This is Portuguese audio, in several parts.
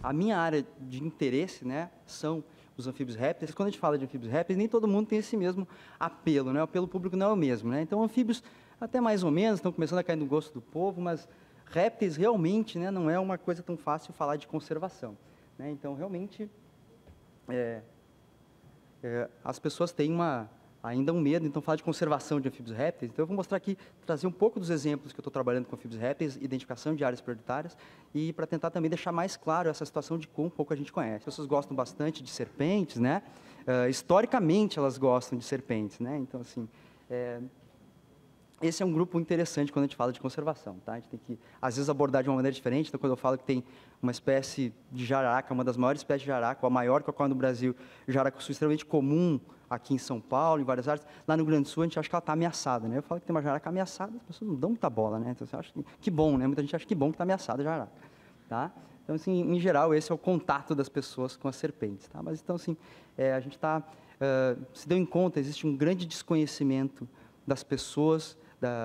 A minha área de interesse, né, são os anfíbios répteis. Quando a gente fala de anfíbios répteis, nem todo mundo tem esse mesmo apelo, né? O apelo público não é o mesmo, né? Então, anfíbios, até mais ou menos, estão começando a cair no gosto do povo, mas répteis, realmente, né, não é uma coisa tão fácil falar de conservação, né? Então, realmente, as pessoas têm ainda um medo, então, falar de conservação de anfíbios répteis. Então, eu vou mostrar aqui, trazer um pouco dos exemplos que eu estou trabalhando com anfíbios répteis, identificação de áreas prioritárias, e para tentar também deixar mais claro essa situação de quão pouco a gente conhece. As pessoas gostam bastante de serpentes, né? Historicamente, elas gostam de serpentes, né? Então, assim, esse é um grupo interessante quando a gente fala de conservação, tá? A gente tem que, às vezes, abordar de uma maneira diferente. Então, quando eu falo que tem uma espécie de jararaca, uma das maiores espécies de jararaca, a maior que ocorre no Brasil, jararaca-sul, extremamente comum aqui em São Paulo, em várias áreas. Lá no Rio Grande do Sul, a gente acha que ela está ameaçada, né? Eu falo que tem uma jararaca ameaçada, as pessoas não dão muita bola, né? Então, você acha que bom, né? Muita gente acha que bom que está ameaçada a jararaca, tá? Então, assim, em geral, esse é o contato das pessoas com as serpentes, tá? Mas, então, assim, a gente se deu em conta, existe um grande desconhecimento das pessoas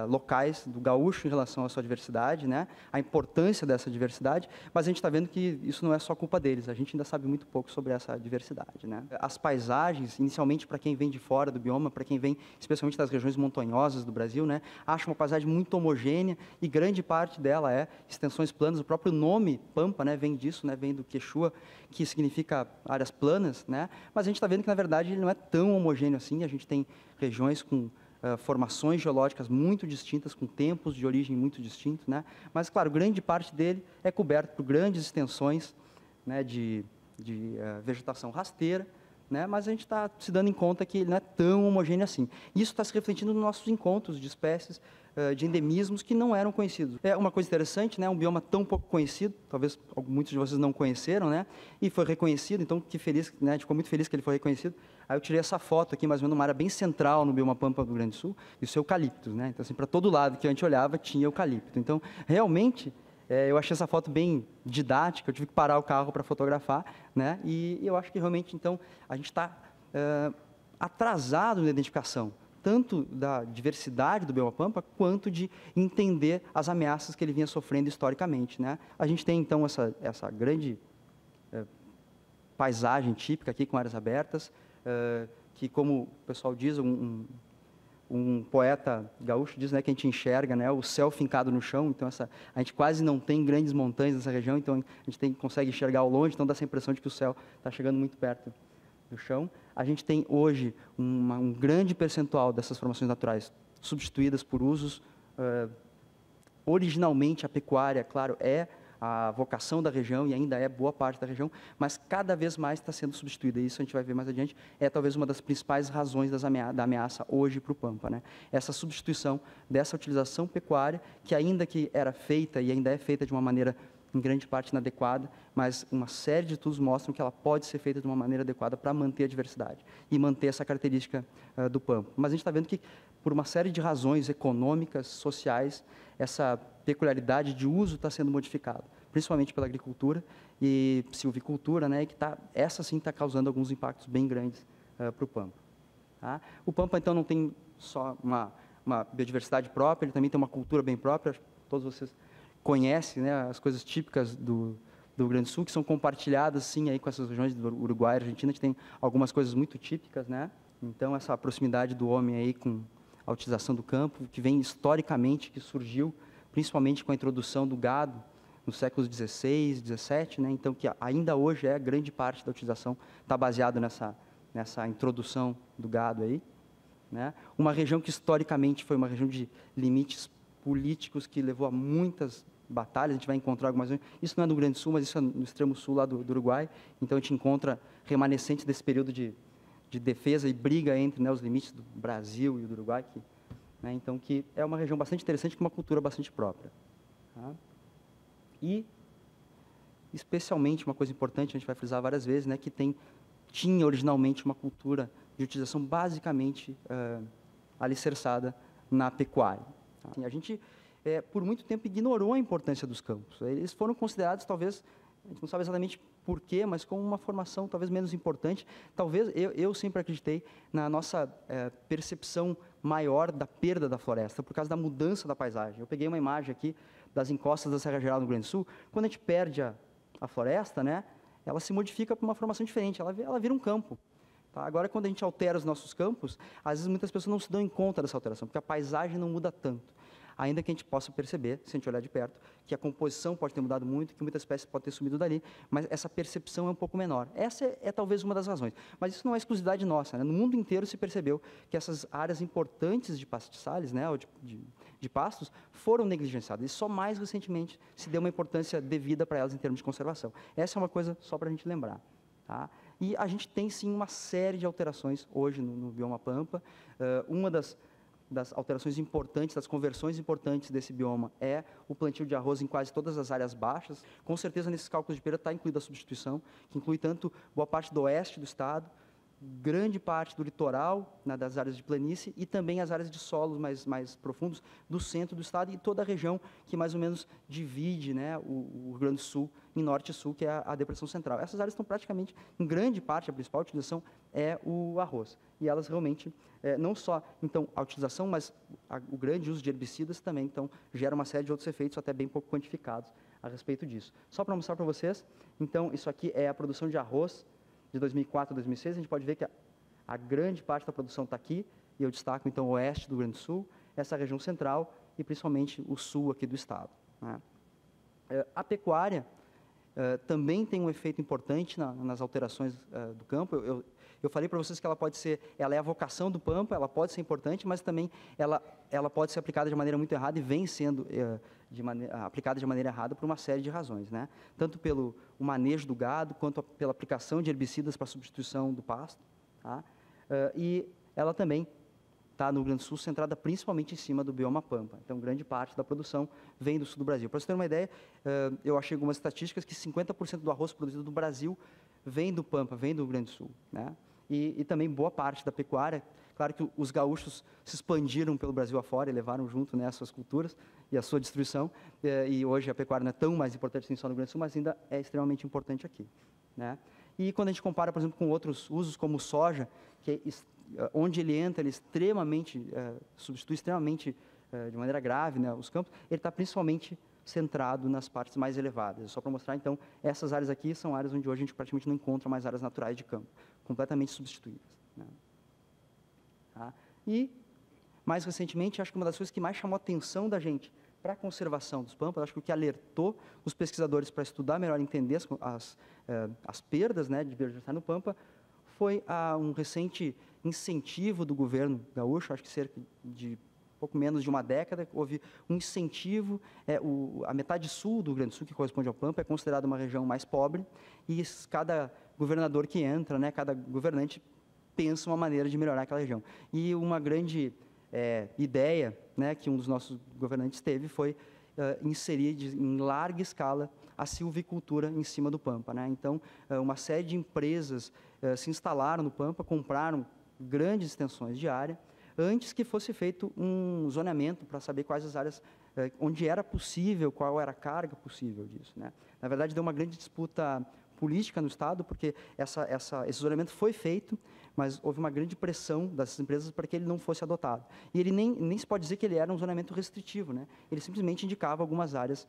locais do gaúcho em relação à sua diversidade, né? A importância dessa diversidade, mas a gente está vendo que isso não é só culpa deles, a gente ainda sabe muito pouco sobre essa diversidade, né? As paisagens, inicialmente, para quem vem de fora do bioma, para quem vem especialmente das regiões montanhosas do Brasil, né? Acha uma paisagem muito homogênea e grande parte dela é extensões planas. O próprio nome Pampa, né, vem disso, né? Vem do Quechua, que significa áreas planas, né? Mas a gente está vendo que, na verdade, ele não é tão homogêneo assim. A gente tem regiões com formações geológicas muito distintas, com tempos de origem muito distintos, né? Mas, claro, grande parte dele é coberto por grandes extensões, né, de vegetação rasteira, né? Mas a gente está se dando em conta que ele não é tão homogêneo assim. Isso está se refletindo nos nossos encontros de espécies, de endemismos que não eram conhecidos. É uma coisa interessante, né? Um bioma tão pouco conhecido, talvez muitos de vocês não conheceram, né? E foi reconhecido, então que feliz, né? A gente ficou muito feliz que ele foi reconhecido. Aí eu tirei essa foto aqui, mais ou menos numa área bem central no bioma Pampa do Rio Grande do Sul, e os eucaliptos, né? Então, assim, para todo lado que a gente olhava tinha eucalipto. Então, realmente, eu achei essa foto bem didática, eu tive que parar o carro para fotografar, né? E eu acho que realmente, então, a gente está atrasado na identificação, tanto da diversidade do bioma Pampa, quanto de entender as ameaças que ele vinha sofrendo historicamente, né? A gente tem, então, essa grande paisagem típica aqui, com áreas abertas, que, como o pessoal diz, um poeta gaúcho diz, né, que a gente enxerga, né, o céu fincado no chão. Então, a gente quase não tem grandes montanhas nessa região, então a gente consegue enxergar ao longe, então dá essa impressão de que o céu está chegando muito perto do chão. A gente tem hoje um grande percentual dessas formações naturais substituídas por usos. Originalmente, a pecuária, claro, é a vocação da região e ainda é boa parte da região, mas cada vez mais está sendo substituída. Isso a gente vai ver mais adiante, é talvez uma das principais razões da ameaça hoje para o Pampa, né? Essa substituição dessa utilização pecuária, que ainda que era feita e ainda é feita de uma maneira, em grande parte, inadequada, mas uma série de estudos mostram que ela pode ser feita de uma maneira adequada para manter a diversidade e manter essa característica do Pampa. Mas a gente está vendo que, por uma série de razões econômicas, sociais, essa peculiaridade de uso está sendo modificada, principalmente pela agricultura e silvicultura, né, que essa sim está causando alguns impactos bem grandes para o Pampa. Tá? O Pampa, então, não tem só uma biodiversidade própria, ele também tem uma cultura bem própria. Todos vocês conhecem, né, as coisas típicas do Rio Grande do Sul, que são compartilhadas, sim, aí com essas regiões do Uruguai e Argentina. A gente tem algumas coisas muito típicas, né? Então, essa proximidade do homem aí com a utilização do campo, que vem historicamente, que surgiu principalmente com a introdução do gado nos séculos XVI, XVII, né? Então, que ainda hoje grande parte da utilização está baseado nessa introdução do gado aí, né? Uma região que historicamente foi uma região de limites políticos que levou a muitas batalhas. A gente vai encontrar algumas. Isso não é no Rio Grande do Sul, mas isso é no extremo sul lá do Uruguai. Então, a gente encontra remanescentes desse período de defesa e briga entre, né, os limites do Brasil e do Uruguai, né, então, que é uma região bastante interessante, com uma cultura bastante própria. Tá? E, especialmente, uma coisa importante, a gente vai frisar várias vezes, né, que tinha originalmente uma cultura de utilização basicamente alicerçada na pecuária. Tá? Assim, a gente, por muito tempo, ignorou a importância dos campos. Eles foram considerados, talvez, a gente não sabe exatamente por quê, mas como uma formação talvez menos importante. Talvez, eu sempre acreditei na nossa percepção maior da perda da floresta, por causa da mudança da paisagem. Eu peguei uma imagem aqui das encostas da Serra Geral no Rio Grande do Sul. Quando a gente perde a floresta, né, ela se modifica para uma formação diferente, ela vira um campo. Tá? Agora, quando a gente altera os nossos campos, às vezes muitas pessoas não se dão em conta dessa alteração, porque a paisagem não muda tanto. Ainda que a gente possa perceber, se a gente olhar de perto, que a composição pode ter mudado muito, que muitas espécies podem ter sumido dali, mas essa percepção é um pouco menor. Essa é talvez uma das razões. Mas isso não é exclusividade nossa, né? No mundo inteiro se percebeu que essas áreas importantes de pastizales, né, ou de pastos, foram negligenciadas. E só mais recentemente se deu uma importância devida para elas em termos de conservação. Essa é uma coisa só para a gente lembrar. Tá? E a gente tem, sim, uma série de alterações hoje no bioma Pampa. Uma das alterações importantes, das conversões importantes desse bioma é o plantio de arroz em quase todas as áreas baixas. Com certeza, nesses cálculos de perda está incluída a substituição, que inclui tanto boa parte do oeste do estado, grande parte do litoral, né, das áreas de planície, e também as áreas de solos mais profundos do centro do estado e toda a região que mais ou menos divide, né, o Rio Grande do Sul em norte e sul, que é a depressão central. Essas áreas estão praticamente, em grande parte, a principal utilização é o arroz. E elas realmente, não só, então, a utilização, mas o grande uso de herbicidas também, então, gera uma série de outros efeitos até bem pouco quantificados a respeito disso. Só para mostrar para vocês, então, isso aqui é a produção de arroz de 2004 a 2006, a gente pode ver que a grande parte da produção está aqui, e eu destaco, então, o oeste do Rio Grande do Sul, essa região central e, principalmente, o sul aqui do estado. Né? A pecuária também tem um efeito importante nas alterações do campo. Eu falei para vocês que ela é a vocação do Pampa, ela pode ser importante, mas também ela pode ser aplicada de maneira muito errada e vem sendo aplicada de maneira errada por uma série de razões, né? Tanto pelo o manejo do gado, quanto pela aplicação de herbicidas para substituição do pasto. Tá? E ela também está no Rio Grande do Sul, centrada principalmente em cima do bioma Pampa. Então, grande parte da produção vem do sul do Brasil. Para você ter uma ideia, eu achei algumas estatísticas que 50% do arroz produzido no Brasil vem do Pampa, vem do Rio Grande do Sul. Né? E também boa parte da pecuária. Claro que os gaúchos se expandiram pelo Brasil afora e levaram junto, né, as suas culturas e a sua destruição. E hoje a pecuária não é tão mais importante assim só no Rio Grande do Sul, mas ainda é extremamente importante aqui. Né? E quando a gente compara, por exemplo, com outros usos, como soja, que onde ele entra, ele extremamente, substitui extremamente, de maneira grave, né, os campos, ele está principalmente centrado nas partes mais elevadas. Só para mostrar, então, essas áreas aqui são áreas onde hoje a gente praticamente não encontra mais áreas naturais de campo, completamente substituídas. Né? Tá? E, mais recentemente, acho que uma das coisas que mais chamou a atenção da gente para a conservação dos pampas, acho que o que alertou os pesquisadores para estudar melhor, entender as perdas, né, de biodiversidade no pampa, foi um recente incentivo do governo gaúcho, acho que cerca de pouco menos de uma década, houve um incentivo, a metade sul do Rio Grande do Sul, que corresponde ao Pampa, é considerada uma região mais pobre, e cada governador que entra, né, cada governante pensa uma maneira de melhorar aquela região. E uma grande ideia, né, que um dos nossos governantes teve foi inserir em larga escala a silvicultura em cima do Pampa. Né? Então, uma série de empresas se instalaram no Pampa, compraram grandes extensões de área, antes que fosse feito um zoneamento para saber quais as áreas, onde era possível, qual era a carga possível disso. Né? Na verdade, deu uma grande disputa política no Estado, porque esse zoneamento foi feito, mas houve uma grande pressão dessas empresas para que ele não fosse adotado. E ele nem se pode dizer que ele era um zoneamento restritivo, né? Ele simplesmente indicava algumas áreas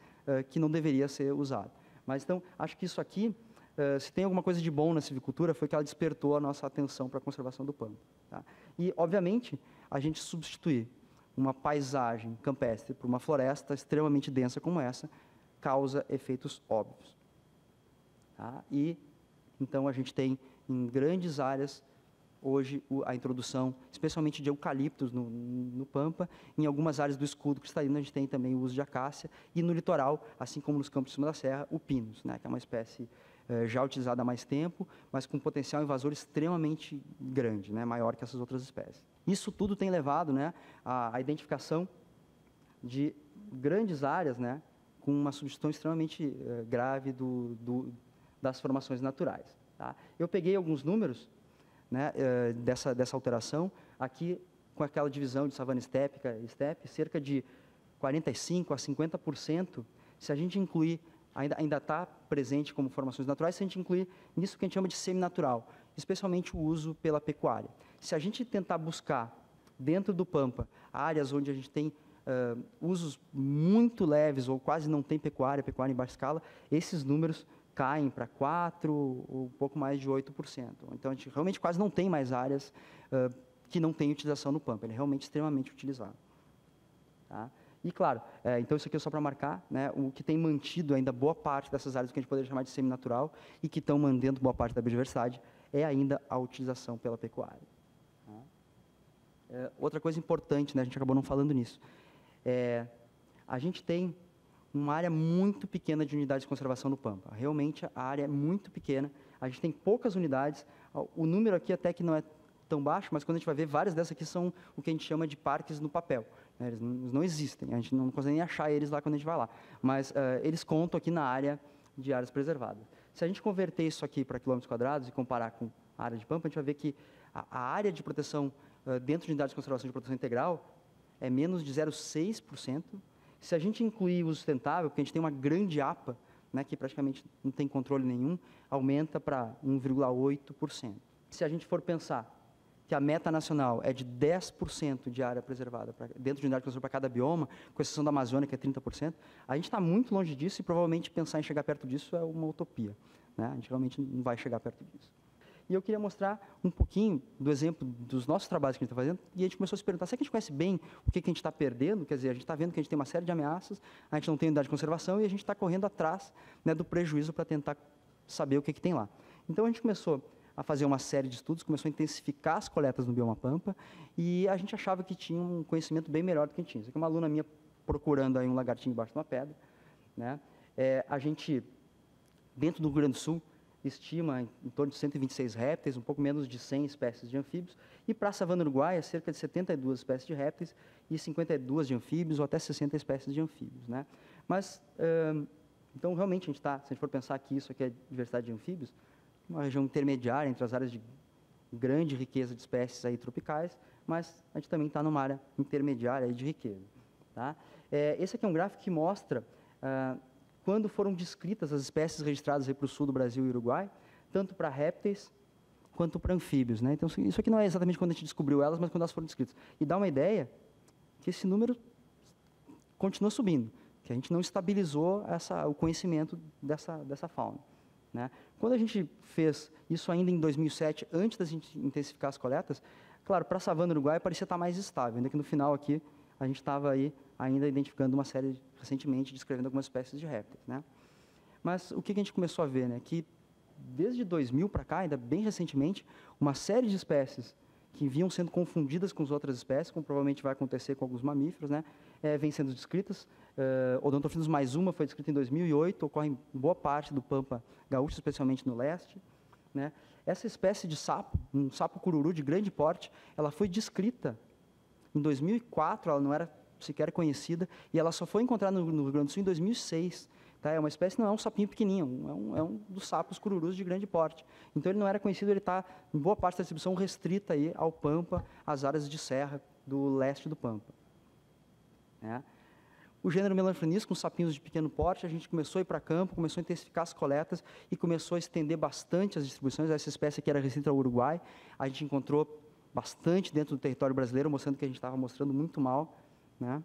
que não deveria ser usado. Mas, então, acho que isso aqui, se tem alguma coisa de bom na silvicultura, foi que ela despertou a nossa atenção para a conservação do pampa. Tá? E, obviamente, a gente substituir uma paisagem campestre por uma floresta extremamente densa como essa, causa efeitos óbvios. Tá? E, então, a gente tem em grandes áreas, hoje, a introdução, especialmente de eucaliptos no Pampa, em algumas áreas do escudo cristalino, a gente tem também o uso de acácia, e no litoral, assim como nos campos de cima da serra, o pinus, né, que é uma espécie já utilizada há mais tempo, mas com potencial invasor extremamente grande, né, maior que essas outras espécies. Isso tudo tem levado, né, à identificação de grandes áreas, né, com uma substituição extremamente grave das formações naturais. Tá? Eu peguei alguns números, né, dessa alteração, aqui com aquela divisão de savana estépica e estepe, cerca de 45% a 50%, se a gente incluir, ainda está presente como formações naturais, se a gente incluir nisso que a gente chama de semi-natural, especialmente o uso pela pecuária. Se a gente tentar buscar dentro do Pampa, áreas onde a gente tem usos muito leves ou quase não tem pecuária em baixa escala, esses números caem para 4% ou um pouco mais de 8%. Então, a gente realmente quase não tem mais áreas que não têm utilização no Pampa. Ele é realmente extremamente utilizado. Tá? E, claro, então isso aqui é só para marcar, né, o que tem mantido ainda boa parte dessas áreas que a gente poderia chamar de semi-natural e que estão mantendo boa parte da biodiversidade é ainda a utilização pela pecuária. Tá? Outra coisa importante, né, a gente acabou não falando nisso, a gente tem uma área muito pequena de unidades de conservação no Pampa. Realmente, a área é muito pequena, a gente tem poucas unidades, o número aqui até que não é tão baixo, mas quando a gente vai ver, várias dessas aqui são o que a gente chama de parques no papel. Né? Eles não existem, a gente não consegue nem achar eles lá quando a gente vai lá. Mas eles contam aqui na área de áreas preservadas. Se a gente converter isso aqui para quilômetros quadrados e comparar com a área de Pampa, a gente vai ver que a área de proteção dentro de unidades de conservação de proteção integral é menos de 0,6%. Se a gente incluir o sustentável, porque a gente tem uma grande APA, né, que praticamente não tem controle nenhum, aumenta para 1,8%. Se a gente for pensar que a meta nacional é de 10% de área preservada dentro de unidade de conservação para cada bioma, com exceção da Amazônia, que é 30%, a gente está muito longe disso e provavelmente pensar em chegar perto disso é uma utopia. Né? A gente realmente não vai chegar perto disso. E eu queria mostrar um pouquinho do exemplo dos nossos trabalhos que a gente está fazendo, e a gente começou a se perguntar, será que a gente conhece bem o que a gente está perdendo? Quer dizer, a gente está vendo que a gente tem uma série de ameaças, a gente não tem unidade de conservação e a gente está correndo atrás, né, do prejuízo para tentar saber o que tem lá. Então, a gente começou a fazer uma série de estudos, começou a intensificar as coletas no bioma Pampa, e a gente achava que tinha um conhecimento bem melhor do que a gente tinha. Isso aqui é uma aluna minha procurando aí um lagartinho embaixo de uma pedra. Né? A gente, dentro do Rio Grande do Sul, estima em torno de 126 répteis, um pouco menos de 100 espécies de anfíbios, e para a savana uruguaia, cerca de 72 espécies de répteis e 52 de anfíbios, ou até 60 espécies de anfíbios. Né? Mas, então, realmente, se a gente for pensar que isso aqui é diversidade de anfíbios, uma região intermediária entre as áreas de grande riqueza de espécies aí tropicais, mas a gente também está numa área intermediária aí de riqueza. Tá? Esse aqui é um gráfico que mostra quando foram descritas as espécies registradas para o sul do Brasil e Uruguai, tanto para répteis quanto para anfíbios. Né? Então, isso aqui não é exatamente quando a gente descobriu elas, mas quando elas foram descritas. E dá uma ideia que esse número continua subindo, que a gente não estabilizou o conhecimento dessa fauna. Né? Quando a gente fez isso ainda em 2007, antes da gente intensificar as coletas, claro, para a savana uruguaia parecia estar mais estável, ainda que no final aqui a gente estava aí ainda identificando uma série, recentemente, descrevendo algumas espécies de répteis. Né? Mas o que a gente começou a ver? Né? Que desde 2000 para cá, ainda bem recentemente, uma série de espécies que vinham sendo confundidas com as outras espécies, como provavelmente vai acontecer com alguns mamíferos, né? Vêm sendo descritas. Odontophyllus mais uma foi descrita em 2008, ocorre em boa parte do Pampa gaúcho, especialmente no leste. Né? Essa espécie de sapo, um sapo cururu de grande porte, ela foi descrita em 2004, ela não era sequer conhecida, e ela só foi encontrada no Rio Grande do Sul em 2006. Tá? É uma espécie, não é um sapinho pequenininho, é um dos sapos cururus de grande porte. Então, ele não era conhecido, ele está, em boa parte da distribuição, restrita aí ao Pampa, às áreas de serra do leste do Pampa. Né? O gênero Melanophrenius, com sapinhos de pequeno porte, a gente começou a ir para campo, começou a intensificar as coletas e começou a estender bastante as distribuições. Essa espécie aqui era restrita ao Uruguai, a gente encontrou bastante dentro do território brasileiro, mostrando que a gente estava mostrando muito mal. Né?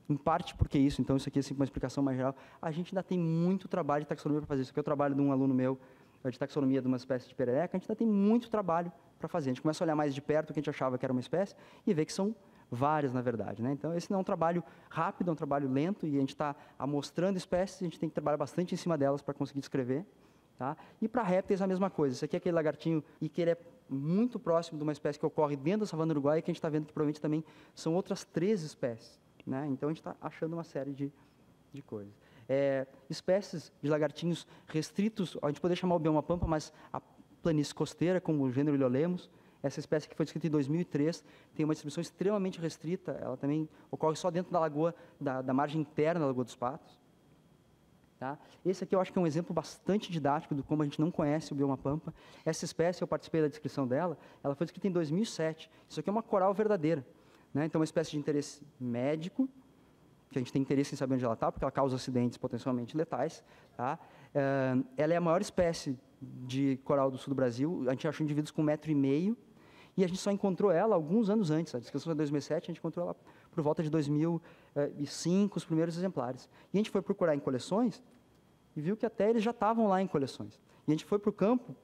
Em parte porque isso, então isso aqui é assim, uma explicação mais geral. A gente ainda tem muito trabalho de taxonomia para fazer. Isso aqui é o trabalho de um aluno meu, de taxonomia de uma espécie de perereca. A gente ainda tem muito trabalho para fazer. A gente começa a olhar mais de perto o que a gente achava que era uma espécie e vê que são várias, na verdade. Né? Então, esse não é um trabalho rápido, é um trabalho lento, e a gente está amostrando espécies, a gente tem que trabalhar bastante em cima delas para conseguir descrever. Tá? E para répteis, a mesma coisa. Esse aqui é aquele lagartinho, e que ele é muito próximo de uma espécie que ocorre dentro da savana uruguaia, que a gente está vendo que provavelmente também são outras 3 espécies. Né? Então, a gente está achando uma série de coisas. Espécies de lagartinhos restritos, a gente poderia chamar o bioma Pampa, mas a planície costeira, como o gênero Ilholemos, essa espécie que foi descrita em 2003, tem uma distribuição extremamente restrita, ela também ocorre só dentro da lagoa, da margem interna da Lagoa dos Patos. Tá? Esse aqui eu acho que é um exemplo bastante didático de como a gente não conhece o bioma Pampa. Essa espécie, eu participei da descrição dela, ela foi descrita em 2007. Isso aqui é uma coral verdadeira. Né? Então, uma espécie de interesse médico, que a gente tem interesse em saber onde ela está, porque ela causa acidentes potencialmente letais. Tá? Ela é a maior espécie de coral do sul do Brasil, a gente achou indivíduos com 1,5 m, E a gente só encontrou ela alguns anos antes. A descrição é de 2007, a gente encontrou ela por volta de 2005, os primeiros exemplares. E a gente foi procurar em coleções e viu que até eles já estavam lá em coleções. E a gente foi para o campo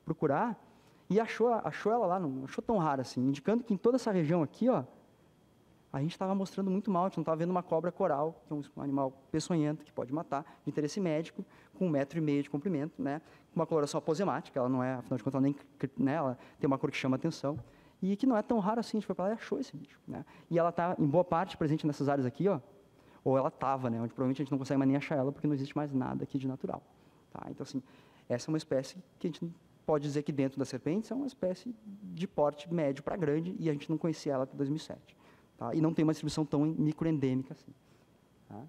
procurar e achou ela lá, não achou tão rara assim, indicando que em toda essa região aqui, ó, a gente estava mostrando muito mal, a gente não estava vendo uma cobra coral, que é um animal peçonhento, que pode matar, de interesse médico, com 1,5 m de comprimento, né, com uma coloração aposemática, ela não é, afinal de contas, né, ela tem uma cor que chama atenção, e que não é tão raro assim, a gente foi para lá e achou esse bicho. Né, e ela está, em boa parte, presente nessas áreas aqui, ó, ou ela estava, né, onde provavelmente a gente não consegue mais nem achar ela, porque não existe mais nada aqui de natural. Tá? Então, assim, essa é uma espécie que a gente pode dizer que dentro das serpentes é uma espécie de porte médio para grande, e a gente não conhecia ela até 2007. Tá? E não tem uma distribuição tão microendêmica assim. Tá?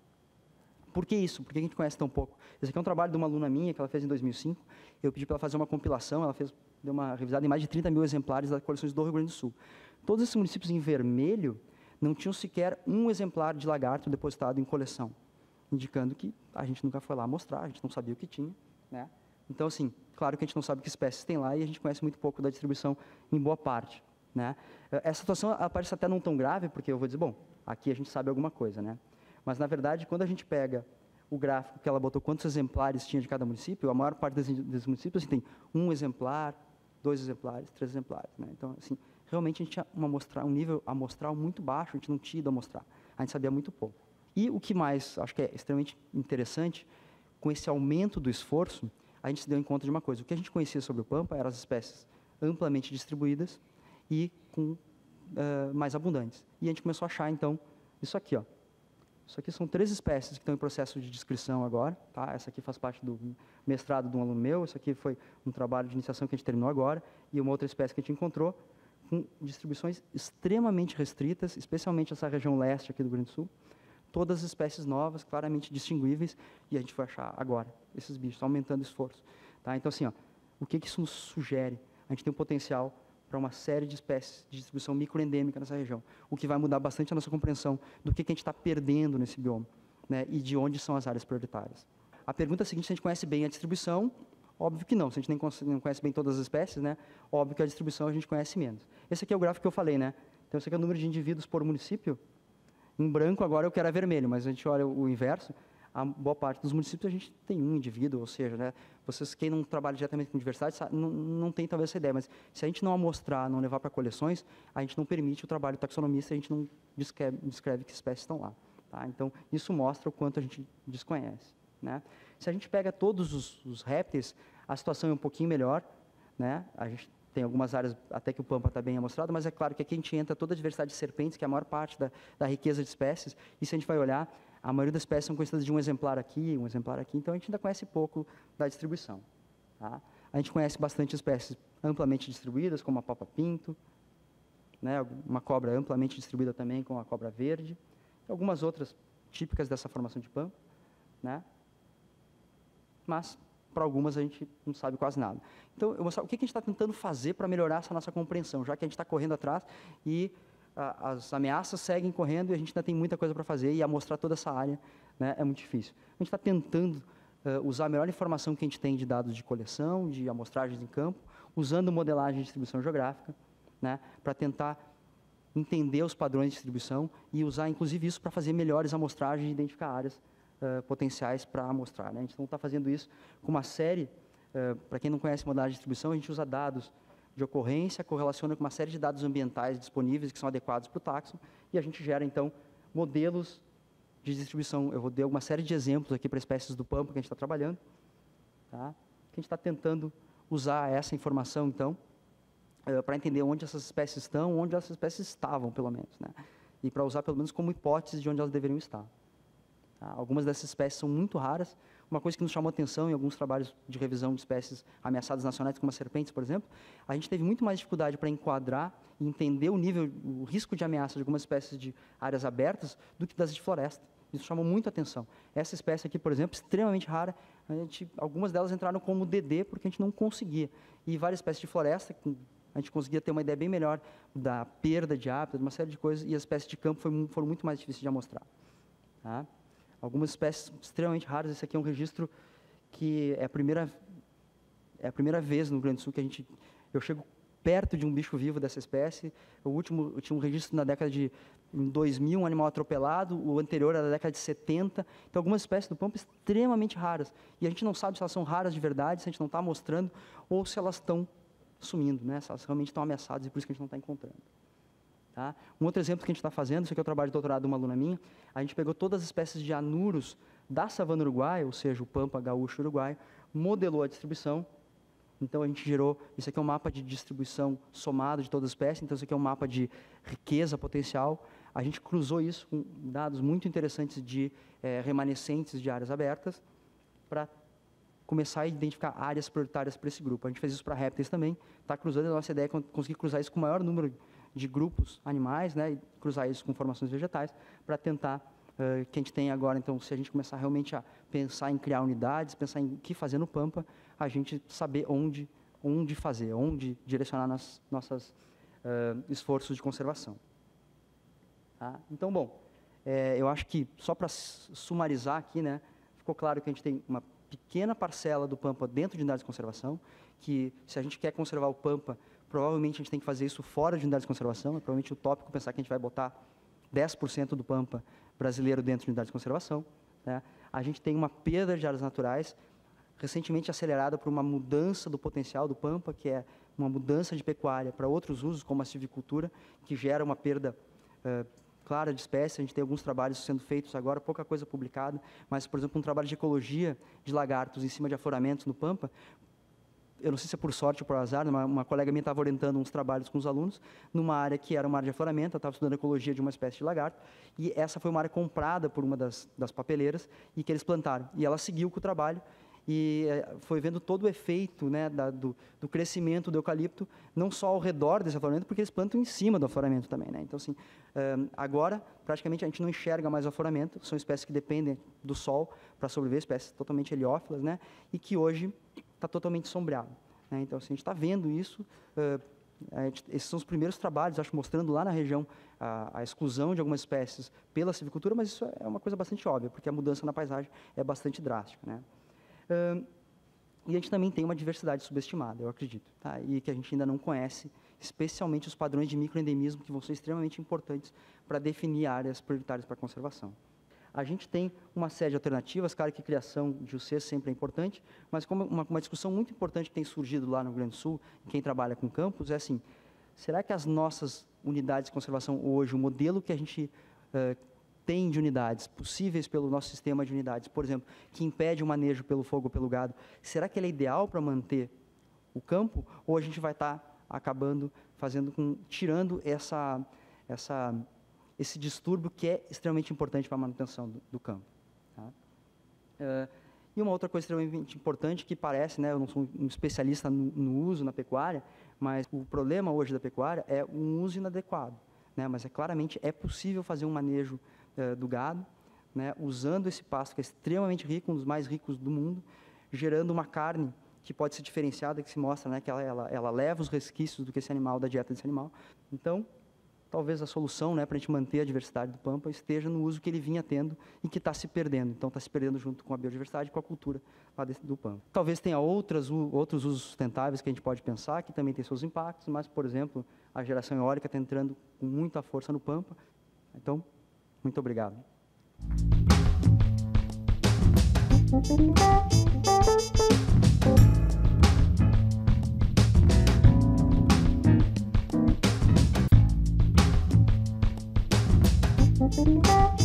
Por que isso? Por que a gente conhece tão pouco? Esse aqui é um trabalho de uma aluna minha, que ela fez em 2005. Eu pedi para ela fazer uma compilação, ela deu uma revisada em mais de 30 mil exemplares das coleções do Rio Grande do Sul. Todos esses municípios em vermelho não tinham sequer um exemplar de lagarto depositado em coleção, indicando que a gente nunca foi lá mostrar, a gente não sabia o que tinha. Né? Então, assim, claro que a gente não sabe que espécies tem lá e a gente conhece muito pouco da distribuição em boa parte. Né? Essa situação parece até não tão grave, porque eu vou dizer, bom, aqui a gente sabe alguma coisa, né? Mas, na verdade, quando a gente pega o gráfico que ela botou, quantos exemplares tinha de cada município, a maior parte desses municípios assim, tem 1 exemplar, 2 exemplares, 3 exemplares. Né? Então, assim, realmente a gente tinha um nível amostral muito baixo, a gente não tinha ido amostrar, a gente sabia muito pouco. E o que mais, acho que é extremamente interessante, com esse aumento do esforço, a gente se deu em conta de uma coisa, o que a gente conhecia sobre o Pampa eram as espécies amplamente distribuídas, e mais abundantes. E a gente começou a achar, então, isso aqui. Ó. Isso aqui são 3 espécies que estão em processo de descrição agora. Tá? Essa aqui faz parte do mestrado de um aluno meu, isso aqui foi um trabalho de iniciação que a gente terminou agora, e uma outra espécie que a gente encontrou, com distribuições extremamente restritas, especialmente essa região leste aqui do Rio Grande do Sul. Todas as espécies novas, claramente distinguíveis, e a gente vai achar agora esses bichos, aumentando o esforço. Tá? Então, assim, ó, o que isso nos sugere? A gente tem um potencial para uma série de espécies de distribuição microendêmica nessa região, o que vai mudar bastante a nossa compreensão do que a gente está perdendo nesse bioma, né, e de onde são as áreas prioritárias. A pergunta seguinte, se a gente conhece bem a distribuição, óbvio que não, se a gente não conhece bem todas as espécies, né, óbvio que a distribuição a gente conhece menos. Esse aqui é o gráfico que eu falei, né, então esse aqui é o número de indivíduos por município, em branco agora eu quero a vermelho, mas a gente olha o inverso, a boa parte dos municípios a gente tem um indivíduo, ou seja, né, vocês, quem não trabalha diretamente com diversidade, não tem talvez essa ideia, mas se a gente não amostrar, não levar para coleções, a gente não permite o trabalho taxonomista, a gente não descreve que espécies estão lá. Tá? Então, isso mostra o quanto a gente desconhece. Né? Se a gente pega todos os répteis, a situação é um pouquinho melhor, né? A gente tem algumas áreas até que o Pampa está bem amostrado, mas é claro que aqui a gente entra toda a diversidade de serpentes, que é a maior parte da riqueza de espécies, e se a gente vai olhar, a maioria das espécies são conhecidas de um exemplar aqui, então a gente ainda conhece pouco da distribuição. Tá? A gente conhece bastante espécies amplamente distribuídas, como a papa-pinto, né? Uma cobra amplamente distribuída também, como a cobra verde, e algumas outras típicas dessa formação de Pampa, né? Mas, para algumas, a gente não sabe quase nada. Então, eu vou mostrar o que a gente está tentando fazer para melhorar essa nossa compreensão, já que a gente está correndo atrás e as ameaças seguem correndo e a gente ainda tem muita coisa para fazer e amostrar toda essa área, né, é muito difícil. A gente está tentando usar a melhor informação que a gente tem de dados de coleção, de amostragens em campo, usando modelagem de distribuição geográfica, né, para tentar entender os padrões de distribuição e usar, inclusive, isso para fazer melhores amostragens e identificar áreas potenciais para amostrar. Né? A gente não está fazendo isso com uma série, para quem não conhece modelagem de distribuição, a gente usa dados de ocorrência, correlaciona com uma série de dados ambientais disponíveis que são adequados para o táxon, e a gente gera, então, modelos de distribuição. Eu vou dar uma série de exemplos aqui para espécies do Pampa que a gente está trabalhando, tá? Que a gente está tentando usar essa informação, então, para entender onde essas espécies estão, onde essas espécies estavam, pelo menos, né? E para usar, pelo menos, como hipótese de onde elas deveriam estar. Tá? Algumas dessas espécies são muito raras. Uma coisa que nos chamou atenção em alguns trabalhos de revisão de espécies ameaçadas nacionais, como as serpentes, por exemplo, a gente teve muito mais dificuldade para enquadrar e entender o risco de ameaça de algumas espécies de áreas abertas do que das de floresta. Isso chamou muito atenção. Essa espécie aqui, por exemplo, extremamente rara, algumas delas entraram como DD porque a gente não conseguia. E várias espécies de floresta, a gente conseguia ter uma ideia bem melhor da perda de hábitat, de uma série de coisas, e as espécies de campo foram muito mais difíceis de amostrar. Tá? Algumas espécies extremamente raras. Esse aqui é um registro que é a primeira vez no Rio Grande do Sul que eu chego perto de um bicho vivo dessa espécie. O último, eu tinha um registro na década de 2000, um animal atropelado, o anterior era da década de 70. Então, algumas espécies do pampa extremamente raras. E a gente não sabe se elas são raras de verdade, se a gente não está mostrando, ou se elas estão sumindo, né? Se elas realmente estão ameaçadas e por isso que a gente não está encontrando. Tá? Um outro exemplo que a gente está fazendo, isso aqui é o trabalho de doutorado de uma aluna minha, a gente pegou todas as espécies de anuros da savana uruguaia, ou seja, o pampa gaúcho uruguaio, modelou a distribuição. Então, a gente gerou, isso aqui é um mapa de distribuição somado de todas as espécies, então isso aqui é um mapa de riqueza potencial. A gente cruzou isso com dados muito interessantes de remanescentes de áreas abertas para começar a identificar áreas prioritárias para esse grupo. A gente fez isso para répteis também, está cruzando, a nossa ideia é conseguir cruzar isso com o maior número de grupos animais, né, e cruzar isso com formações vegetais, para tentar que a gente tem agora, então, se a gente começar realmente a pensar em criar unidades, pensar em o que fazer no pampa, a gente saber onde fazer, onde direcionar nossos esforços de conservação. Tá? Então, bom, eu acho que, só para sumarizar aqui, né, ficou claro que a gente tem uma pequena parcela do pampa dentro de unidades de conservação, que se a gente quer conservar o pampa, provavelmente a gente tem que fazer isso fora de unidades de conservação, é provavelmente utópico pensar que a gente vai botar 10% do pampa brasileiro dentro de unidades de conservação. Né? A gente tem uma perda de áreas naturais, recentemente acelerada por uma mudança do potencial do pampa, que é uma mudança de pecuária para outros usos, como a silvicultura, que gera uma perda clara de espécies. A gente tem alguns trabalhos sendo feitos agora, pouca coisa publicada, mas, por exemplo, um trabalho de ecologia de lagartos em cima de afloramentos no pampa. Eu não sei se é por sorte ou por azar, uma colega minha estava orientando uns trabalhos com os alunos numa área que era uma área de afloramento, ela estava estudando a ecologia de uma espécie de lagarto, e essa foi uma área comprada por uma das papeleiras e que eles plantaram. E ela seguiu com o trabalho e foi vendo todo o efeito, né, do crescimento do eucalipto, não só ao redor desse afloramento, porque eles plantam em cima do afloramento também. Né? Então, assim, agora, praticamente, a gente não enxerga mais o afloramento, são espécies que dependem do sol para sobreviver, espécies totalmente heliófilas, né, e que hoje está totalmente sombreado. Né? Então, assim, a gente está vendo isso, esses são os primeiros trabalhos, acho, mostrando lá na região a exclusão de algumas espécies pela silvicultura, mas isso é uma coisa bastante óbvia, porque a mudança na paisagem é bastante drástica. Né? E a gente também tem uma diversidade subestimada, eu acredito, tá? E que a gente ainda não conhece, especialmente os padrões de microendemismo, que vão ser extremamente importantes para definir áreas prioritárias para a conservação. A gente tem uma série de alternativas, claro que a criação de UCs sempre é importante, mas como uma discussão muito importante que tem surgido lá no Rio Grande do Sul, quem trabalha com campos, é assim, será que as nossas unidades de conservação hoje, o modelo que a gente tem de unidades, possíveis pelo nosso sistema de unidades, por exemplo, que impede o manejo pelo fogo ou pelo gado, será que ele é ideal para manter o campo, ou a gente vai estar acabando tirando esse distúrbio que é extremamente importante para a manutenção do campo. Tá? E uma outra coisa extremamente importante que parece, né, eu não sou um especialista no uso na pecuária, mas o problema hoje da pecuária é um uso inadequado. Né, mas claramente é possível fazer um manejo do gado, né, usando esse pasto que é extremamente rico, um dos mais ricos do mundo, gerando uma carne que pode ser diferenciada, que se mostra, né, que ela leva os resquícios do que esse animal, da dieta desse animal. Então, talvez a solução, né, para a gente manter a diversidade do pampa esteja no uso que ele vinha tendo e que está se perdendo. Então, está se perdendo junto com a biodiversidade e com a cultura lá do pampa. Talvez tenha outros usos sustentáveis que a gente pode pensar, que também tem seus impactos, mas, por exemplo, a geração eólica está entrando com muita força no pampa. Então, muito obrigado. Thank you.